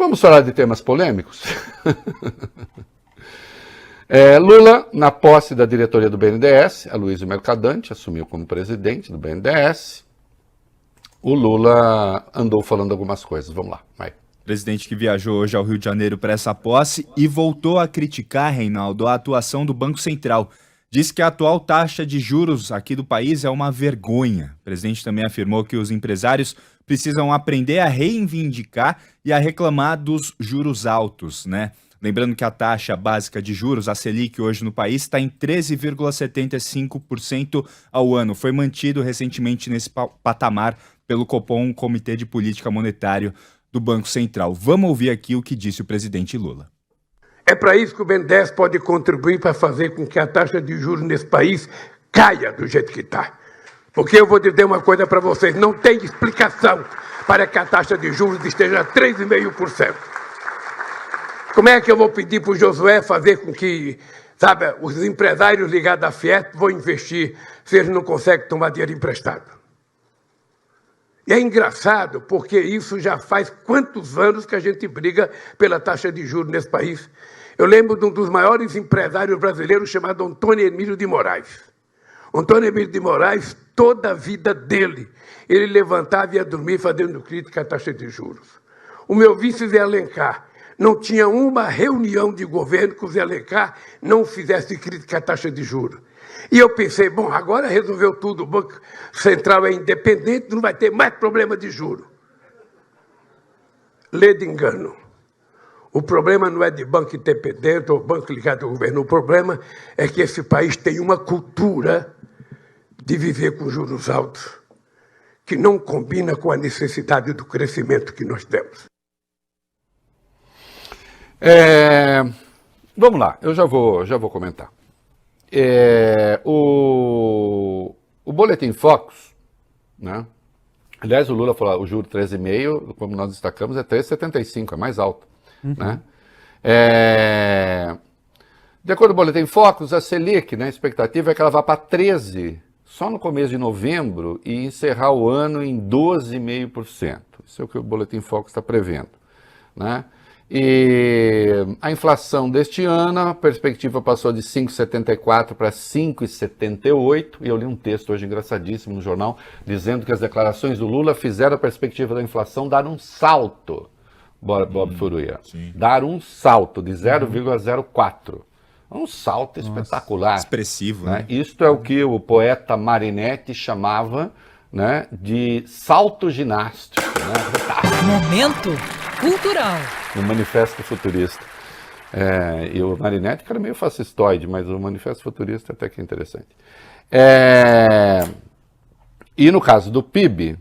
Vamos falar de temas polêmicos? Lula, na posse da diretoria do BNDES, Aloysio Mercadante assumiu como presidente do BNDES. O Lula andou falando algumas coisas. Vamos lá, vai. Presidente que viajou hoje ao Rio de Janeiro para essa posse e voltou a criticar, Reinaldo, a atuação do Banco Central. Diz que a atual taxa de juros aqui do país é uma vergonha. O presidente também afirmou que os empresários precisam aprender a reivindicar e a reclamar dos juros altos, né? Lembrando que a taxa básica de juros, a Selic, hoje no país está em 13,75% ao ano. Foi mantido recentemente nesse patamar pelo Copom, Comitê de Política Monetária do Banco Central. Vamos ouvir aqui o que disse o presidente Lula. É para isso que o BNDES pode contribuir para fazer com que a taxa de juros nesse país caia do jeito que está. Porque eu vou dizer uma coisa para vocês, não tem explicação para que a taxa de juros esteja a 3,5%. Como é que eu vou pedir para o Josué fazer com que, sabe, os empresários ligados à Fiesp vão investir se eles não conseguem tomar dinheiro emprestado? E é engraçado, porque isso já faz quantos anos que a gente briga pela taxa de juros nesse país. Eu lembro de um dos maiores empresários brasileiros chamado Antônio Emílio de Moraes. Antônio Emílio de Moraes, toda a vida dele, ele levantava e ia dormir fazendo crítica à taxa de juros. O meu vice Zé Alencar, não tinha uma reunião de governo que o Zé Alencar não fizesse crítica à taxa de juros. E eu pensei, bom, agora resolveu tudo, o Banco Central é independente, não vai ter mais problema de juros. Lê de engano. O problema não é de banco independente ou banco ligado ao governo. O problema é que esse país tem uma cultura de viver com juros altos que não combina com a necessidade do crescimento que nós temos. Vamos lá, eu já vou comentar. O Boletim Focus, né? Aliás, o Lula falou, o juro 13,5, como nós destacamos, é 3,75, é mais alto. Né? De acordo com o Boletim Focus, a Selic, né, a expectativa é que ela vá para 13 só no começo de novembro e encerrar o ano em 12,5%. Isso é o que o Boletim Focus está prevendo. Né? E a inflação deste ano, a perspectiva passou de 5,74 para 5,78, e eu li um texto hoje engraçadíssimo no jornal, dizendo que as declarações do Lula fizeram a perspectiva da inflação dar um salto, Bob Furuia, dar um salto de 0,04. Um salto espetacular. Expressivo, né? Né? Isto é o que o poeta Marinetti chamava, né, de salto ginástico. Né? Momento cultural. O Manifesto Futurista. E o Marinetti, que era meio fascistoide, mas o Manifesto Futurista até que é interessante. E no caso do PIB,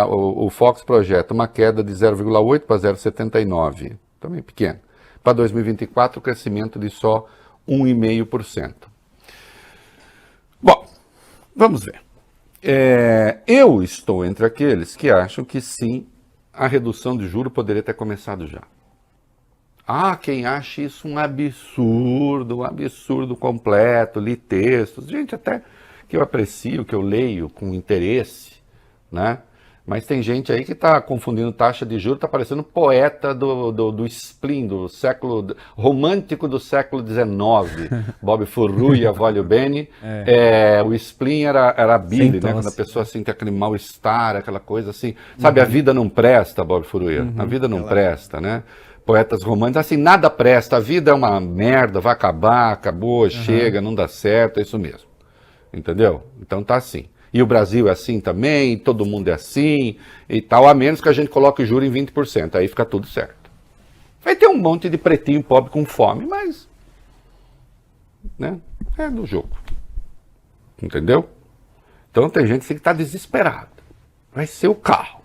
o Fox projeta uma queda de 0,8 para 0,79, também pequeno. Para 2024, o crescimento de só 1,5%. Bom, vamos ver. Eu estou entre aqueles que acham que sim, a redução de juros poderia ter começado já. Há quem acha isso um absurdo completo, li textos, gente até que eu aprecio, que eu leio com interesse, né? Mas tem gente aí que está confundindo taxa de juros, está parecendo poeta do spleen, do século, romântico do século XIX, Bob Furuia, Voglio Bene. O spleen era a bile, né? Quando a pessoa assim tem aquele mal-estar, aquela coisa assim. Sabe, a vida não presta, Bob Furuia, a vida não presta, né? Poetas românticos, assim, nada presta, a vida é uma merda, vai acabar, acabou, chega, não dá certo, é isso mesmo. Entendeu? Então tá assim. E o Brasil é assim também, todo mundo é assim e tal, a menos que a gente coloque o juro em 20%, aí fica tudo certo. Vai ter um monte de pretinho pobre com fome, mas, né, é do jogo. Entendeu? Então tem gente que está desesperada. Vai ser o caos.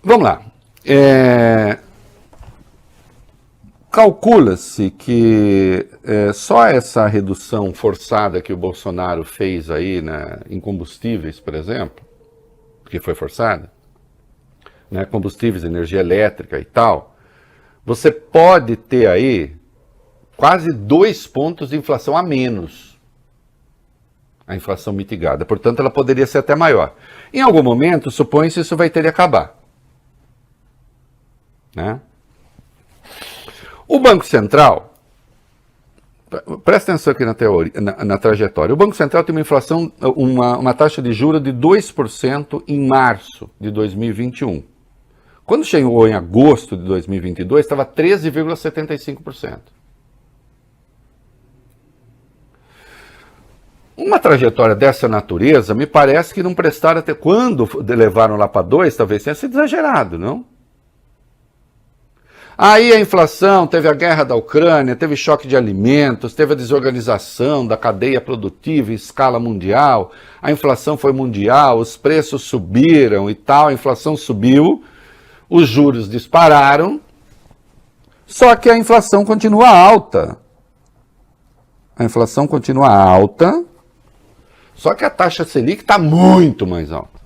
Vamos lá. Calcula-se que só essa redução forçada que o Bolsonaro fez aí, né, em combustíveis, por exemplo, que foi forçada, né, combustíveis, energia elétrica e tal, você pode ter aí quase 2 pontos de inflação a menos. A inflação mitigada. Portanto, ela poderia ser até maior. Em algum momento, supõe-se, isso vai ter de acabar. né? O Banco Central, presta atenção aqui na teoria, na trajetória. O Banco Central tem uma inflação, uma taxa de juros de 2% em março de 2021. Quando chegou em agosto de 2022, estava 13,75%. Uma trajetória dessa natureza, me parece que não prestaram até... Quando levaram lá para 2, talvez tenha sido exagerado, não? Aí a inflação, teve a guerra da Ucrânia, teve choque de alimentos, teve a desorganização da cadeia produtiva em escala mundial, a inflação foi mundial, os preços subiram e tal, a inflação subiu, os juros dispararam, só que a inflação continua alta. A inflação continua alta, só que a taxa Selic está muito mais alta.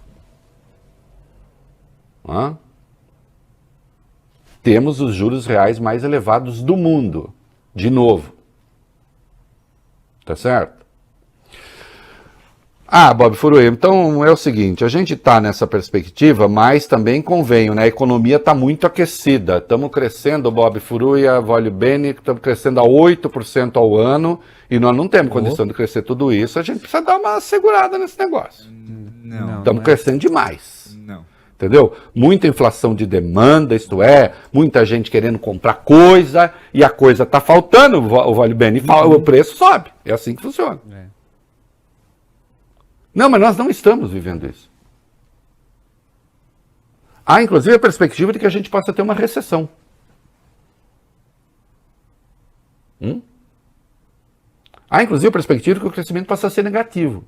Temos os juros reais mais elevados do mundo, de novo. Tá certo? Bob Furui, então é o seguinte, a gente está nessa perspectiva, mas também convém, né? A economia está muito aquecida. Estamos crescendo, Bob Furui, Voglio Bene, estamos crescendo a 8% ao ano e nós não temos condição de crescer tudo isso. A gente precisa dar uma segurada nesse negócio. Não. Estamos crescendo demais. Não. Entendeu? Muita inflação de demanda, isto é, muita gente querendo comprar coisa e a coisa está faltando, o Voglio Bene, o preço sobe. É assim que funciona. Não, mas nós não estamos vivendo isso. Há, inclusive, a perspectiva de que a gente possa ter uma recessão. Há, inclusive, a perspectiva de que o crescimento possa ser negativo.